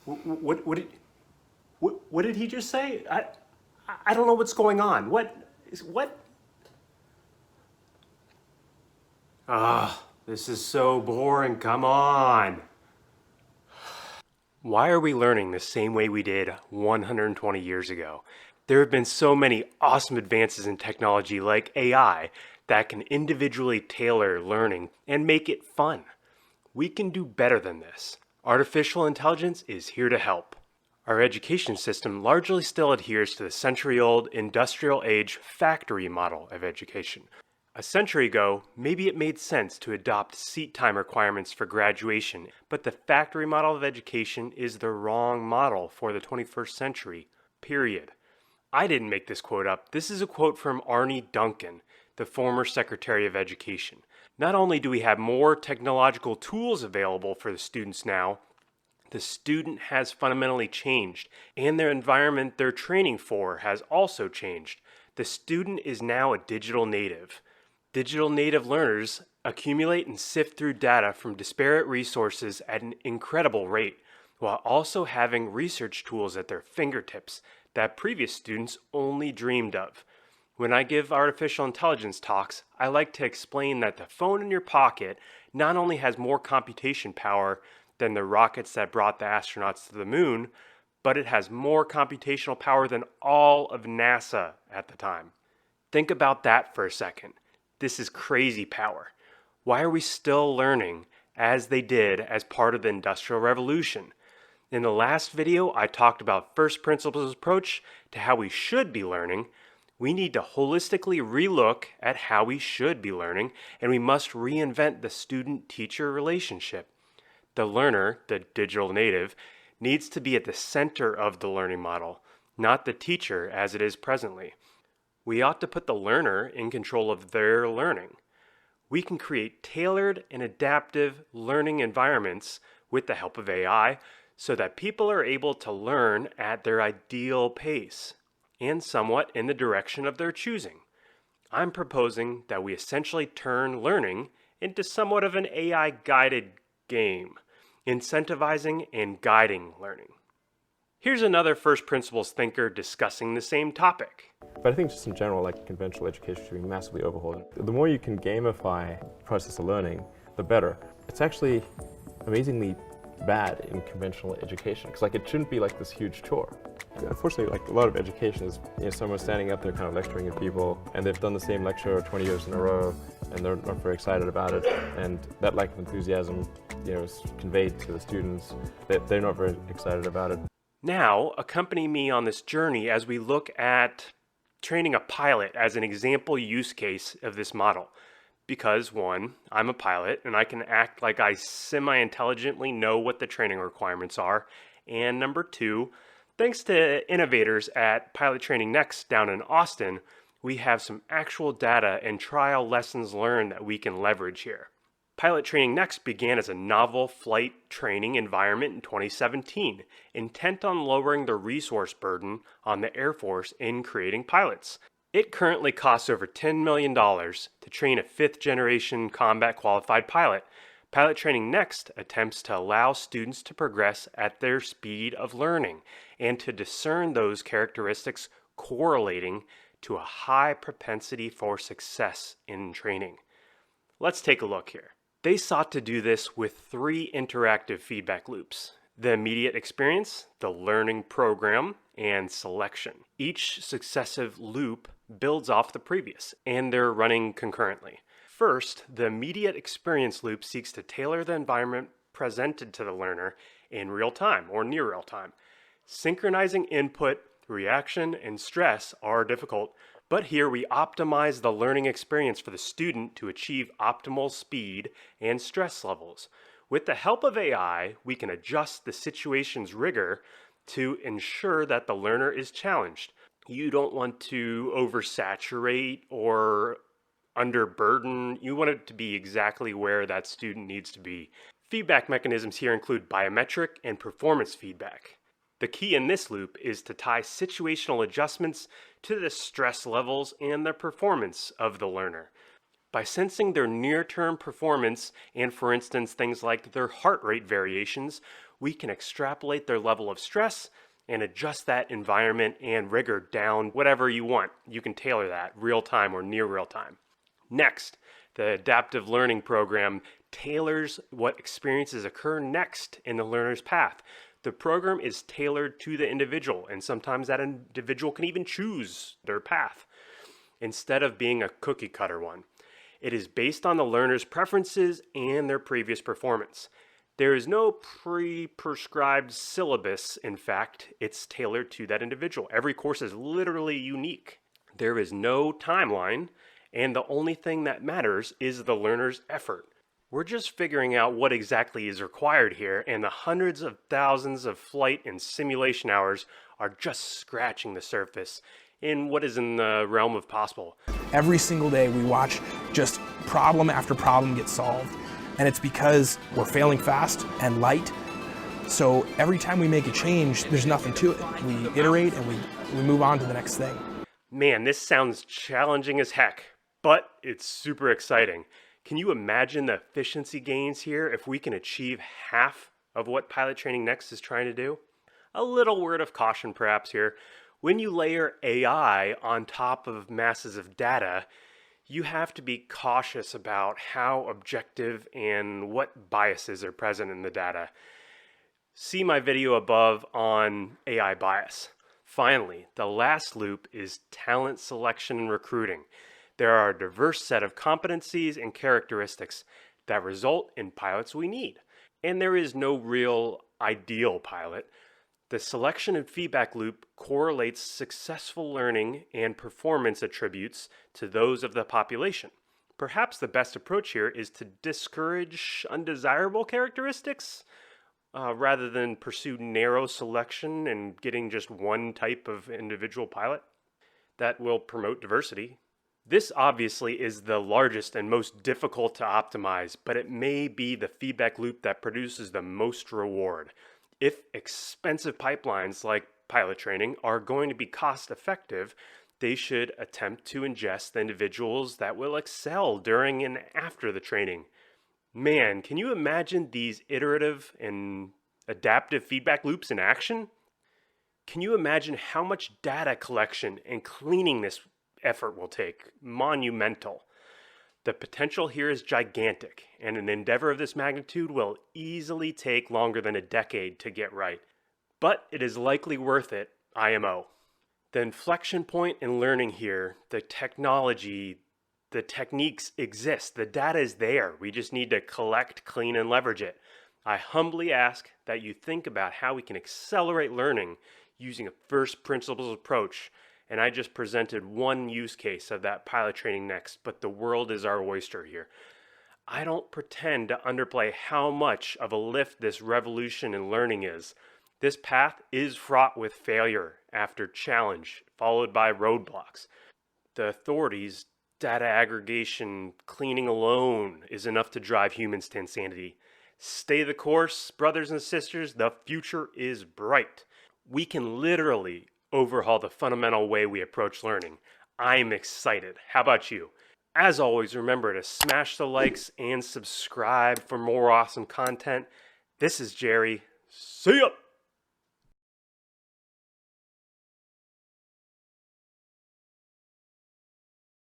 What did what did he just say? I don't know what's going on. What? Ah, this is so boring. Come on. Why are we learning the same way we did 120 years ago? There have been so many awesome advances in technology like AI that can individually tailor learning and make it fun. We can do better than this. Artificial intelligence is here to help. Our education system largely still adheres to the century-old industrial age factory model of education. A century ago, maybe it made sense to adopt seat time requirements for graduation, but the factory model of education is the wrong model for the 21st century, period. I didn't make this quote up. This is a quote from Arne Duncan, the former Secretary of Education. Not only do we have more technological tools available for the students now, the student has fundamentally changed, and their environment they're training for has also changed. The student is now a digital native. Digital native learners accumulate and sift through data from disparate resources at an incredible rate, while also having research tools at their fingertips that previous students only dreamed of. When I give artificial intelligence talks, I like to explain that the phone in your pocket not only has more computation power than the rockets that brought the astronauts to the moon, but it has more computational power than all of NASA at the time. Think about that for a second. This is crazy power. Why are we still learning as they did as part of the Industrial Revolution? In the last video, I talked about first principles approach to how we should be learning. We need to holistically relook at how we should be learning, and we must reinvent the student-teacher relationship. The learner, the digital native, needs to be at the center of the learning model, not the teacher as it is presently. We ought to put the learner in control of their learning. We can create tailored and adaptive learning environments with the help of AI so that people are able to learn at their ideal pace and somewhat in the direction of their choosing. I'm proposing that we essentially turn learning into somewhat of an AI-guided game, incentivizing and guiding learning. Here's another first principles thinker discussing the same topic. But I think just in general, like conventional education should be massively overhauled. The more you can gamify the process of learning, the better. It's actually amazingly bad in conventional education, because like it shouldn't be like this huge chore. Unfortunately, like a lot of education is someone standing up there kind of lecturing at people, and they've done the same lecture 20 years in a row, and they're not very excited about it, and that lack of enthusiasm is conveyed to the students that they're not very excited about it. Now, accompany me on this journey as we look at training a pilot as an example use case of this model. Because one, I'm a pilot and I can act like I semi-intelligently know what the training requirements are. And number two, thanks to innovators at Pilot Training Next down in Austin, we have some actual data and trial lessons learned that we can leverage here. Pilot Training Next began as a novel flight training environment in 2017, intent on lowering the resource burden on the Air Force in creating pilots. It currently costs over $10 million to train a fifth-generation combat-qualified pilot. Pilot Training Next attempts to allow students to progress at their speed of learning and to discern those characteristics correlating to a high propensity for success in training. Let's take a look here. They sought to do this with three interactive feedback loops: the immediate experience, the learning program, and selection. Each successive loop builds off the previous, and they're running concurrently. First, the immediate experience loop seeks to tailor the environment presented to the learner in real time or near real time. Synchronizing input, reaction, and stress are difficult, but here we optimize the learning experience for the student to achieve optimal speed and stress levels. With the help of AI, we can adjust the situation's rigor to ensure that the learner is challenged. You don't want to oversaturate or underburden. You want it to be exactly where that student needs to be. Feedback mechanisms here include biometric and performance feedback. The key in this loop is to tie situational adjustments to the stress levels and the performance of the learner. By sensing their near-term performance and, for instance, things like their heart rate variations, we can extrapolate their level of stress and adjust that environment and rigor down whatever you want. You can tailor that real time or near real time. Next, the adaptive learning program tailors what experiences occur next in the learner's path. The program is tailored to the individual, and sometimes that individual can even choose their path instead of being a cookie cutter one. It is based on the learner's preferences and their previous performance. There is no pre-prescribed syllabus. In fact, it's tailored to that individual. Every course is literally unique. There is no timeline, and the only thing that matters is the learner's effort. We're just figuring out what exactly is required here, and the hundreds of thousands of flight and simulation hours are just scratching the surface in what is in the realm of possible. Every single day we watch just problem after problem get solved, and it's because we're failing fast and light. So every time we make a change, there's nothing to it. We iterate and we move on to the next thing. Man, this sounds challenging as heck, but it's super exciting. Can you imagine the efficiency gains here if we can achieve half of what Pilot Training Next is trying to do? A little word of caution perhaps here. When you layer AI on top of masses of data, you have to be cautious about how objective and what biases are present in the data. See my video above on AI bias. Finally, the last loop is talent selection and recruiting. There are a diverse set of competencies and characteristics that result in pilots we need. And there is no real ideal pilot. The selection and feedback loop correlates successful learning and performance attributes to those of the population. Perhaps the best approach here is to discourage undesirable characteristics rather than pursue narrow selection and getting just one type of individual pilot that will promote diversity. This obviously is the largest and most difficult to optimize, but it may be the feedback loop that produces the most reward. If expensive pipelines like pilot training are going to be cost effective, they should attempt to ingest the individuals that will excel during and after the training. Man, can you imagine these iterative and adaptive feedback loops in action? Can you imagine how much data collection and cleaning this effort will take? Monumental. The potential here is gigantic, and an endeavor of this magnitude will easily take longer than a decade to get right. But it is likely worth it, IMO. The inflection point in learning here, the technology, the techniques exist. The data is there. We just need to collect, clean, and leverage it. I humbly ask that you think about how we can accelerate learning using a first principles approach. And I just presented one use case of that Pilot Training Next, but the world is our oyster here. I don't pretend to underplay how much of a lift this revolution in learning is. This path is fraught with failure after challenge, followed by roadblocks. The authorities, data aggregation, cleaning alone is enough to drive humans to insanity. Stay the course, brothers and sisters, the future is bright. We can literally overhaul the fundamental way we approach learning. I'm excited. How about you? As always, remember to smash the likes and subscribe for more awesome content. This is Jerry. See ya!